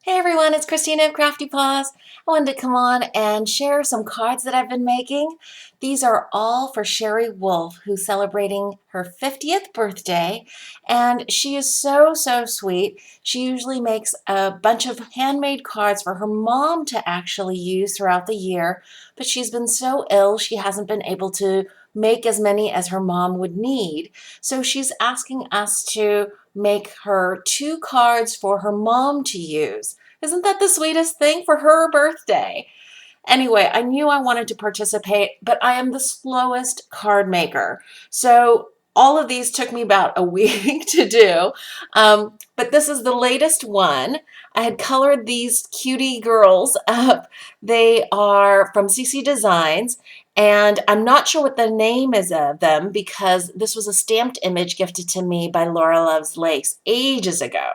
Hey everyone, it's Christina of CraftyPaws. I wanted to come on and share some cards that I've been making. These are all for Sherry Wolfe, who's celebrating her 50th birthday, and she is so sweet. She usually makes a bunch of handmade cards for her mom to actually use throughout the year, but she's been so ill she hasn't been able to make as many as her mom would need. So she's asking us to make her 2 cards for her mom to use. Isn't that the sweetest thing for her birthday? Anyway, I knew I wanted to participate, but I am the slowest card maker. So all of these took me about a week to do. But this is the latest one. I had colored these cutie girls up. They are from CC Designs, and I'm not sure what the name is of them because this was a stamped image gifted to me by Laura Loves Lace ages ago.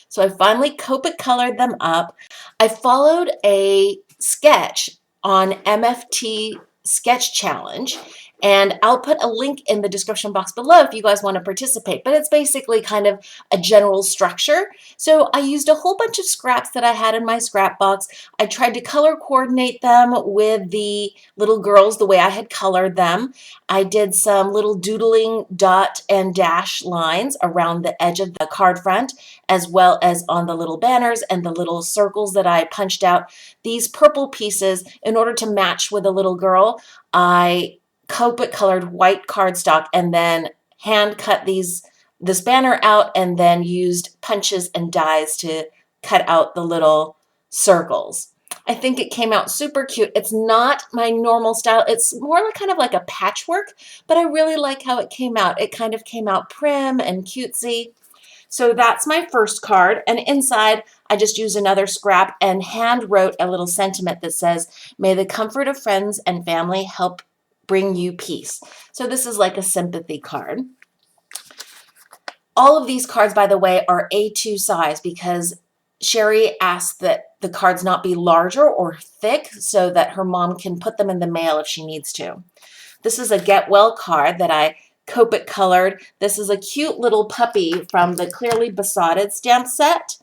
So I finally Copic colored them up. I followed a sketch on MFT Sketch Challenge, and I'll put a link in the description box below if you guys want to participate, but it's basically kind of a general structure. So I used a whole bunch of scraps that I had in my scrap box. I tried to color coordinate them with the little girls the way I had colored them. I did some little doodling dot and dash lines around the edge of the card front, as well as on the little banners and the little circles that I punched out. These purple pieces, in order to match with a little girl, I Copic colored white cardstock and then hand cut this banner out and then used punches and dies to cut out the little circles. I think it came out super cute. It's not my normal style. It's more like kind of like a patchwork, but I really like how it came out. It kind of came out prim and cutesy. So that's my first card, and inside I just used another scrap and hand wrote a little sentiment that says, "May the comfort of friends and family help bring you peace." So this is like a sympathy card. All of these cards, by the way, are A2 size because Sherry asked that the cards not be larger or thick so that her mom can put them in the mail if she needs to. This is a Get Well card that I Copic colored. This is a cute little puppy from the Clearly Besotted stamp set.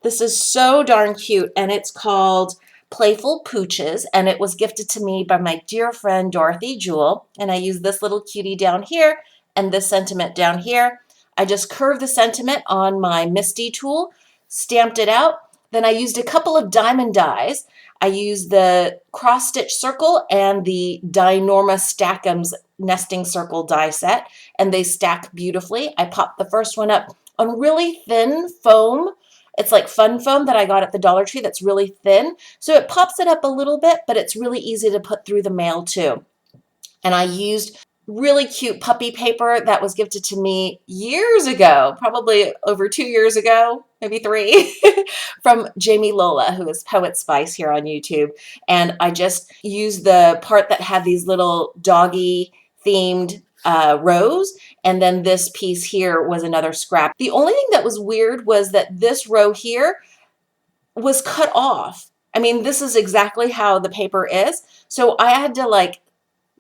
This is so darn cute, and it's called Playful Pooches, and it was gifted to me by my dear friend Dorothy Jewell, and I used this little cutie down here and this sentiment down here. I just curved the sentiment on my Misty tool, stamped it out, then I used a couple of diamond dies. I used the cross stitch circle and the Dynorma Stack'ems nesting circle die set, and they stack beautifully. I popped the first one up on really thin foam. It's like fun foam that I got at the Dollar Tree that's really thin. So it pops it up a little bit, but it's really easy to put through the mail too. And I used really cute puppy paper that was gifted to me years ago, probably over 2 years ago, maybe 3, from Jamie Lola, who is Poet Spice here on YouTube. And I just used the part that had these little doggy themed rows, and then this piece here was another scrap. The only thing that was weird was that this row here was cut off. I mean, this is exactly how the paper is. So I had to like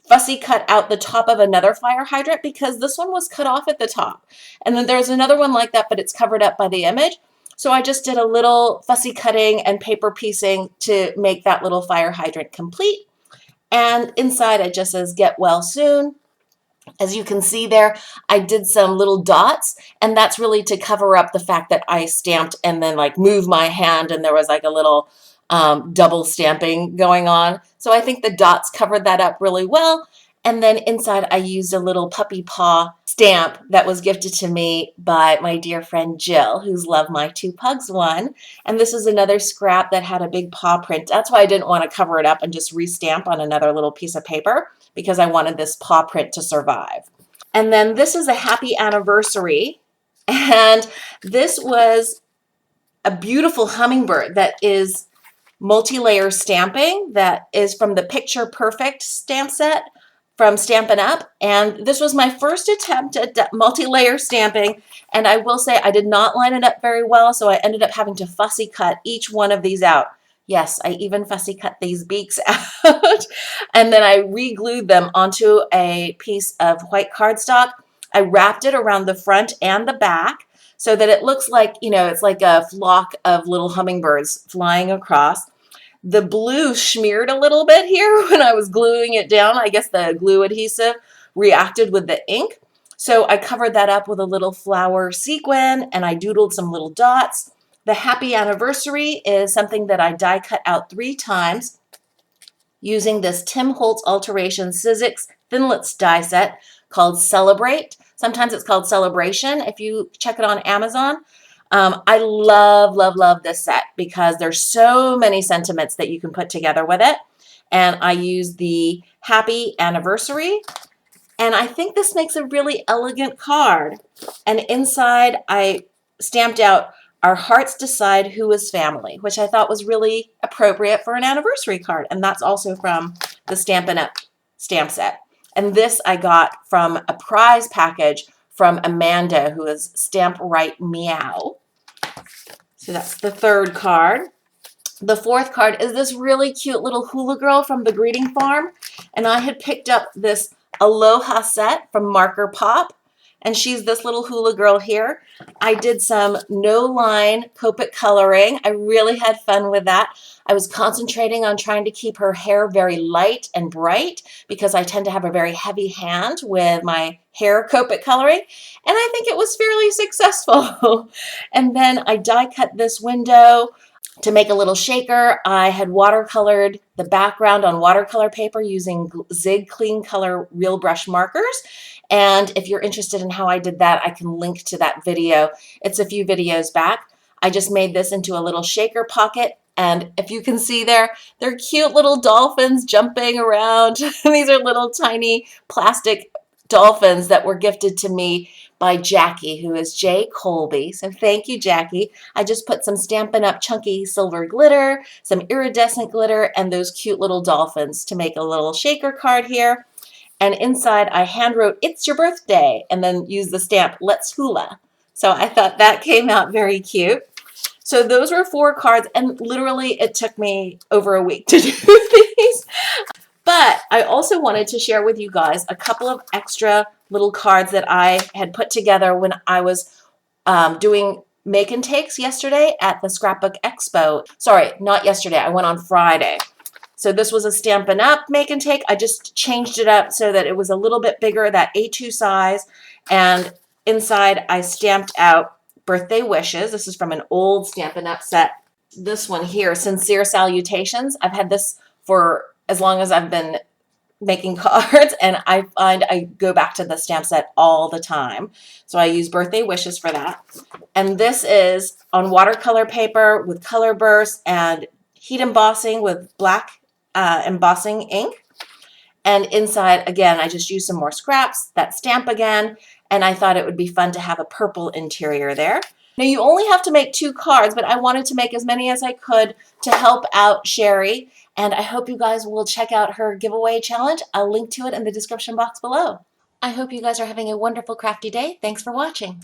fussy cut out the top of another fire hydrant because this one was cut off at the top. And then there's another one like that, but it's covered up by the image. So I just did a little fussy cutting and paper piecing to make that little fire hydrant complete. And inside it just says, "Get well soon." As you can see there, I did some little dots, and that's really to cover up the fact that I stamped and then like moved my hand and there was like a little double stamping going on. So I think the dots covered that up really well. And then inside I used a little puppy paw stamp that was gifted to me by my dear friend Jill, who's Love My Two Pugs one. And this is another scrap that had a big paw print. That's why I didn't want to cover it up and just restamp on another little piece of paper, because I wanted this paw print to survive. And then this is a happy anniversary. And this was a beautiful hummingbird that is multi-layer stamping that is from the Picture Perfect stamp set from Stampin' Up. And this was my first attempt at multi-layer stamping. And I will say I did not line it up very well, so I ended up having to fussy cut each one of these out. Yes, I even fussy cut these beaks out. And then I re-glued them onto a piece of white cardstock. I wrapped it around the front and the back so that it looks like, you know, it's like a flock of little hummingbirds flying across. The blue smeared a little bit here when I was gluing it down. I guess the glue adhesive reacted with the ink. So I covered that up with a little flower sequin and I doodled some little dots. The happy anniversary is something that I die cut out 3 times using this Tim Holtz Alteration Sizzix Thinlits die set called Celebrate. Sometimes it's called Celebration if you check it on Amazon. I love, love, love this set because there's so many sentiments that you can put together with it. And I use the happy anniversary. And I think this makes a really elegant card. And inside I stamped out our hearts decide who is family, which I thought was really appropriate for an anniversary card. And that's also from the Stampin' Up! Stamp set. And this I got from a prize package from Amanda, who is Stamp Right Meow. So that's the 3rd card. The 4th card is this really cute little hula girl from the Greeting Farm. And I had picked up this Aloha set from Marker Pop. And she's this little hula girl here. I did some no-line Copic coloring. I really had fun with that. I was concentrating on trying to keep her hair very light and bright because I tend to have a very heavy hand with my hair Copic coloring. And I think it was fairly successful. And then I die cut this window. To make a little shaker, I had watercolored the background on watercolor paper using Zig Clean Color Real Brush markers. And if you're interested in how I did that, I can link to that video. It's a few videos back. I just made this into a little shaker pocket. And if you can see there, they're cute little dolphins jumping around. These are little tiny plastic dolphins that were gifted to me by Jackie, who is J. Colby. So thank you, Jackie. I just put some Stampin' Up! Chunky silver glitter, some iridescent glitter, and those cute little dolphins to make a little shaker card here. And inside I hand wrote, "It's your birthday," and then used the stamp, "Let's Hula." So I thought that came out very cute. So those were 4 cards, and literally it took me over a week to do these. But I also wanted to share with you guys a couple of extra little cards that I had put together when I was doing make and takes yesterday at the Scrapbook Expo. Sorry, not yesterday. I went on Friday. So this was a Stampin' Up! Make and take. I just changed it up so that it was a little bit bigger, that A2 size. And inside I stamped out birthday wishes. This is from an old Stampin' Up! Set. This one here, Sincere Salutations. I've had this for as long as I've been making cards, and I find I go back to the stamp set all the time. So I use birthday wishes for that. And this is on watercolor paper with color bursts and heat embossing with black embossing ink. And inside, again, I just used some more scraps, that stamp again, and I thought it would be fun to have a purple interior there. Now you only have to make 2 cards, but I wanted to make as many as I could to help out Sherry, and I hope you guys will check out her giveaway challenge. I'll link to it in the description box below. I hope you guys are having a wonderful crafty day. Thanks for watching.